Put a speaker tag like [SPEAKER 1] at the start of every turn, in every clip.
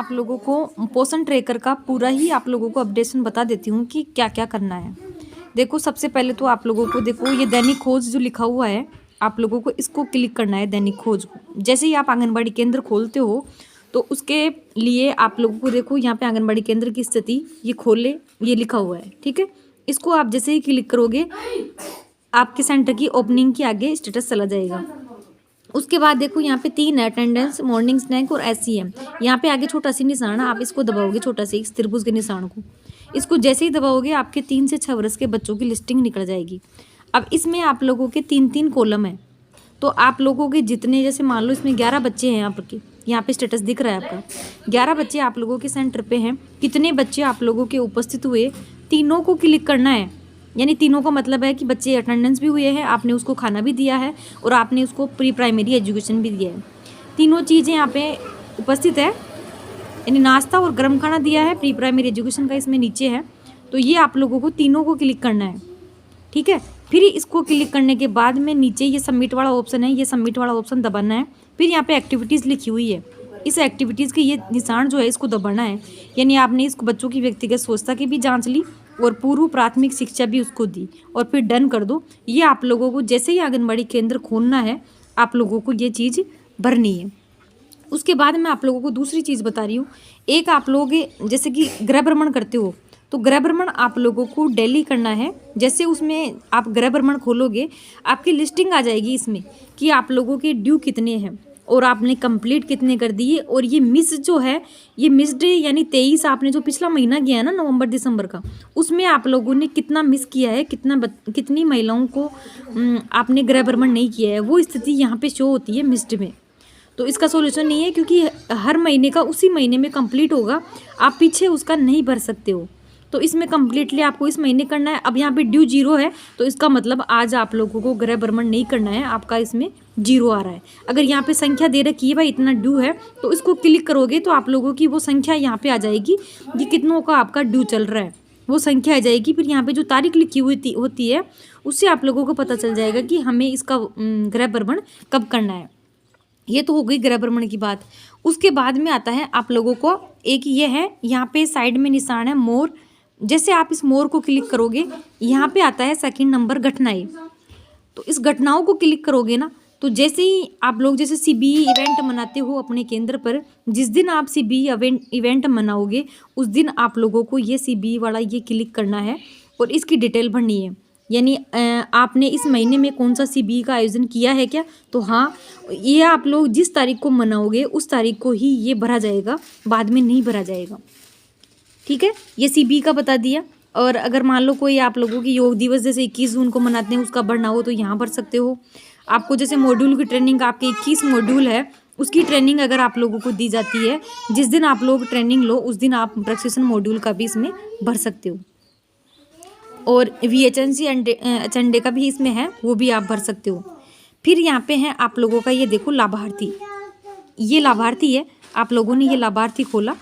[SPEAKER 1] आप लोगों को पोषण ट्रैकर का पूरा ही आप लोगों को अपडेशन बता देती हूँ कि क्या क्या करना है। देखो, सबसे पहले तो आप लोगों को देखो ये दैनिक खोज जो लिखा हुआ है, आप लोगों को इसको क्लिक करना है। दैनिक खोज को जैसे ही आप आंगनबाड़ी केंद्र खोलते हो तो उसके लिए आप लोगों को देखो यहाँ पे आंगनबाड़ी केंद्र की स्थिति ये खोले, ये लिखा हुआ है, ठीक है। इसको आप जैसे ही क्लिक करोगे आपके सेंटर की ओपनिंग के आगे स्टेटस चला जाएगा। उसके बाद देखो यहाँ पे 3 है, अटेंडेंस, मॉर्निंग स्नैक और SCM। यहाँ पे आगे छोटा सी निशान है, आप इसको दबाओगे, छोटा सी त्रिभुज के निशान को, इसको जैसे ही दबाओगे आपके 3 से 6 वर्ष के बच्चों की लिस्टिंग निकल जाएगी। अब इसमें आप लोगों के 3-3 कॉलम है, तो आप लोगों के जितने, जैसे मान लो इसमें 11 बच्चे हैं, यहाँ पे स्टेटस दिख रहा है आपका 11 बच्चे आप लोगों के सेंटर पे हैं। कितने बच्चे आप लोगों के उपस्थित हुए, तीनों को क्लिक करना है। यानी तीनों का मतलब है कि बच्चे अटेंडेंस भी हुए हैं, आपने उसको खाना भी दिया है और आपने उसको प्री प्राइमरी एजुकेशन भी दिया है। तीनों चीज़ें यहाँ पे उपस्थित है, यानी नाश्ता और गर्म खाना दिया है, प्री प्राइमरी एजुकेशन का इसमें नीचे है। तो ये आप लोगों को तीनों को क्लिक करना है, ठीक है। फिर इसको क्लिक करने के बाद में नीचे ये सबमिट वाला ऑप्शन है, ये सबमिट वाला ऑप्शन दबाना है। फिर यहाँ पे एक्टिविटीज़ लिखी हुई है, इस एक्टिविटीज़ के ये निशान जो है इसको दबाना है। यानी आपने इसको बच्चों की व्यक्तिगत स्वच्छता की भी जांच ली और पूर्व प्राथमिक शिक्षा भी उसको दी और फिर डन कर दो। ये आप लोगों को जैसे ही आंगनबाड़ी केंद्र खोलना है आप लोगों को ये चीज़ भरनी है। उसके बाद मैं आप लोगों को दूसरी चीज़ बता रही हूँ। एक आप लोग जैसे कि गृह भ्रमण करते हो, तो गृह भ्रमण आप लोगों को डेली करना है। जैसे उसमें आप गृह भ्रमण खोलोगे आपकी लिस्टिंग आ जाएगी इसमें कि आप लोगों के ड्यू कितने हैं और आपने कंप्लीट कितने कर दिए। और ये मिस जो है, ये मिस डे यानी 23 आपने जो पिछला महीना गया है ना, नवंबर दिसंबर का, उसमें आप लोगों ने कितना मिस किया है, कितनी महिलाओं को आपने गृह भ्रमण नहीं किया है, वो स्थिति यहाँ पे शो होती है मिस्ड में। तो इसका सोल्यूशन नहीं है क्योंकि हर महीने का उसी महीने में कंप्लीट होगा, आप पीछे उसका नहीं भर सकते हो। तो इसमें कम्प्लीटली आपको इस महीने करना है। अब यहाँ पे ड्यू 0 है, तो इसका मतलब आज आप लोगों को गृह भ्रमण नहीं करना है, आपका इसमें 0 आ रहा है। अगर यहाँ पे संख्या दे रखी है भाई इतना ड्यू है, तो इसको क्लिक करोगे तो आप लोगों की वो संख्या यहाँ पे आ जाएगी कि कितनों का आपका ड्यू चल रहा है, वो संख्या आ जाएगी। फिर यहाँ पे जो तारीख लिखी हुई होती है उससे आप लोगों को पता चल जाएगा कि हमें इसका गृह भ्रमण कब करना है। ये तो हो गई गृह भ्रमण की बात। उसके बाद में आता है आप लोगों को एक ये है, यहाँ पे साइड में निशान है मोर। जैसे आप इस मोर को क्लिक करोगे यहाँ पे आता है सेकंड नंबर घटनाएं। तो इस घटनाओं को क्लिक करोगे ना, तो जैसे ही आप लोग जैसे CBE इवेंट मनाते हो अपने केंद्र पर, जिस दिन आप CBE इवेंट मनाओगे उस दिन आप लोगों को ये CBE वाला ये क्लिक करना है और इसकी डिटेल भरनी है। यानी आपने इस महीने में कौन सा CBE का आयोजन किया है क्या, तो हाँ, ये आप लोग जिस तारीख को मनाओगे उस तारीख को ही ये भरा जाएगा, बाद में नहीं भरा जाएगा, ठीक है। ये CBE का बता दिया। और अगर मान लो कोई आप लोगों की योग दिवस जैसे 21 जून को मनाते हैं उसका भरना हो तो यहाँ भर सकते हो। आपको जैसे मॉड्यूल की ट्रेनिंग, आपके 21 मॉड्यूल है, उसकी ट्रेनिंग अगर आप लोगों को दी जाती है, जिस दिन आप लोग ट्रेनिंग लो उस दिन आप प्रशिक्षण मॉड्यूल का भी इसमें भर सकते हो। और VHNC HND का भी इसमें है, वो भी आप भर सकते हो। फिर यहाँ पे है आप लोगों का ये देखो लाभार्थी, ये लाभार्थी है, आप लोगों ने ये लाभार्थी खोला।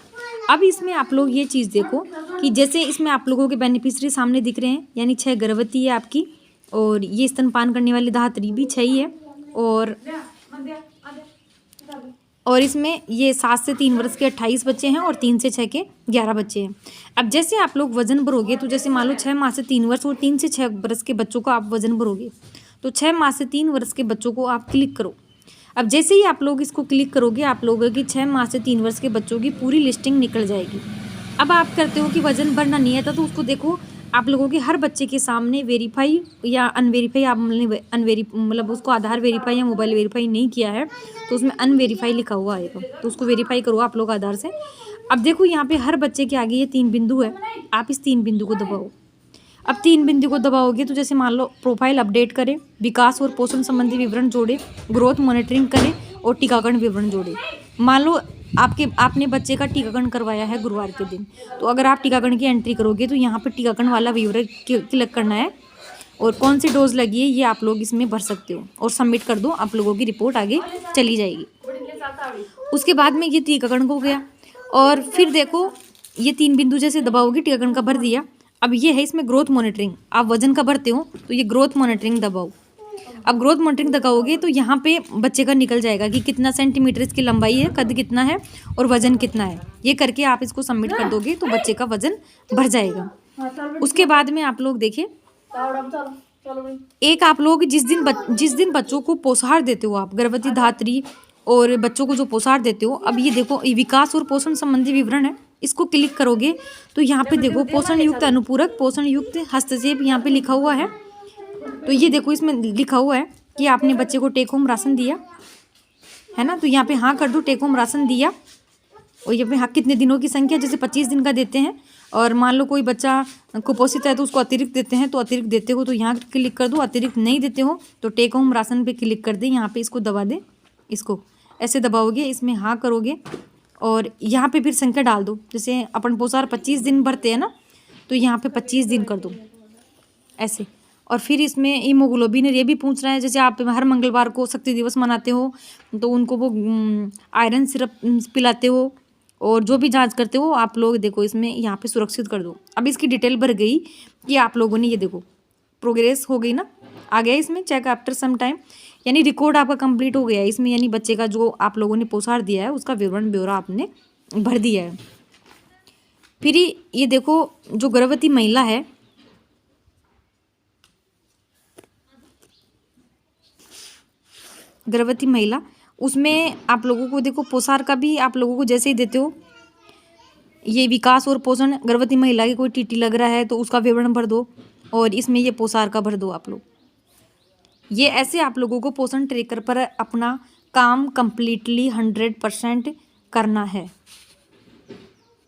[SPEAKER 1] अब इसमें आप लोग ये चीज़ देखो कि जैसे इसमें आप लोगों के बेनिफिशियरी सामने दिख रहे हैं, यानी 6 गर्भवती है आपकी, और ये स्तनपान करने वाली धात्री भी 6 ही है, और इसमें ये 7 से 3 वर्ष के 28 बच्चे हैं और 3 से 6 के 11 बच्चे हैं। अब जैसे आप लोग वजन भरोगे, तो जैसे मान लो 6 माह से 3 वर्ष और 3 से 6 वर्ष के बच्चों को आप वजन भरोगे, तो 6 माह से 3 वर्ष के बच्चों को आप क्लिक करो। अब जैसे ही आप लोग इसको क्लिक करोगे आप लोगों की 6 माह से 3 वर्ष के बच्चों की पूरी लिस्टिंग निकल जाएगी। अब आप करते हो कि वजन भरना नहीं आता, तो उसको देखो आप लोगों के हर बच्चे के सामने वेरीफाई या अनवेरीफाई, आपने मतलब उसको आधार वेरीफाई या मोबाइल वेरीफाई नहीं किया है तो उसमें अनवेरीफाई लिखा हुआ आएगा, तो उसको वेरीफाई करो आप लोग आधार से। अब देखो यहाँ पे हर बच्चे के आगे ये 3 बिंदु है, आप इस 3 बिंदु को दबाओ। अब 3 बिंदु को दबाओगे तो जैसे मान लो प्रोफाइल अपडेट करें, विकास और पोषण संबंधी विवरण जोड़े, ग्रोथ मॉनिटरिंग करें और टीकाकरण विवरण जोड़े। मान लो आपने बच्चे का टीकाकरण करवाया है गुरुवार के दिन, तो अगर आप टीकाकरण की एंट्री करोगे तो यहाँ पर टीकाकरण वाला विवरण क्लिक करना है और कौन सी डोज लगी है ये आप लोग इसमें भर सकते हो और सबमिट कर दो, आप लोगों की रिपोर्ट आगे चली जाएगी। उसके बाद में ये टीकाकरण हो गया। और फिर देखो ये 3 बिंदु जैसे दबाओगे टीकाकरण का भर दिया। अब ये है इसमें ग्रोथ मॉनिटरिंग, आप वजन का भरते हो तो ये ग्रोथ मॉनिटरिंग दबाओ। अब ग्रोथ मॉनिटरिंग दबाओगे तो यहाँ पे बच्चे का निकल जाएगा कि कितना सेंटीमीटर इसकी लंबाई है, कद कितना है और वजन कितना है। ये करके आप इसको सबमिट कर दोगे तो बच्चे का वजन बढ़ जाएगा। उसके बाद में आप लोग देखिए, एक आप लोग जिस दिन बच्चों को पोषाहार देते हो, आप गर्भवती धात्री और बच्चों को जो पोषाहार देते हो, अब ये देखो ये विकास और पोषण संबंधी विवरण है, इसको क्लिक करोगे तो यहाँ पे देखो पोषण युक्त अनुपूरक, पोषण युक्त हस्तक्षेप यहाँ पे लिखा हुआ है। तो ये देखो इसमें लिखा हुआ है कि आपने बच्चे को टेक होम राशन दिया है ना, तो यहाँ पे हाँ कर दो, टेक होम राशन दिया। और यहाँ पे हाँ कितने दिनों की संख्या, जैसे 25 दिन का देते हैं, और मान लो कोई बच्चा कुपोषित है तो उसको अतिरिक्त देते हैं, तो अतिरिक्त देते हो तो यहाँ क्लिक कर दो, अतिरिक्त नहीं देते हो तो टेक होम राशन पे क्लिक कर दे, यहाँ पे इसको दबा दे, इसको ऐसे दबाओगे, इसमें हाँ करोगे और यहाँ पे फिर संख्या डाल दो। जैसे अपन पोषाहार 25 दिन भरते हैं ना, तो यहाँ पे 25 दिन कर दो ऐसे। और फिर इसमें हीमोग्लोबिन ये भी पूछ रहा है, जैसे आप हर मंगलवार को शक्ति दिवस मनाते हो तो उनको वो आयरन सिरप पिलाते हो और जो भी जांच करते हो आप लोग, देखो इसमें यहाँ पे सुरक्षित कर दो। अब इसकी डिटेल भर गई कि आप लोगों ने, ये देखो प्रोग्रेस हो गई ना, आ गया इसमें चेक आफ्टर सम टाइम, यानी रिकॉर्ड आपका कंप्लीट हो गया है इसमें, यानी बच्चे का जो आप लोगों ने पोषाहार दिया है उसका विवरण ब्यौरा आपने भर दिया है। फिर ये देखो जो गर्भवती महिला है, गर्भवती महिला, उसमें आप लोगों को देखो पोषाहार का भी आप लोगों को जैसे ही देते हो, ये विकास और पोषण, गर्भवती महिला की कोई टीटी लग रहा है तो उसका विवरण भर दो, और इसमें ये पोषाहार का भर दो आप लोग। ये ऐसे आप लोगों को पोषण ट्रैकर पर अपना काम कंप्लीटली 100% करना है।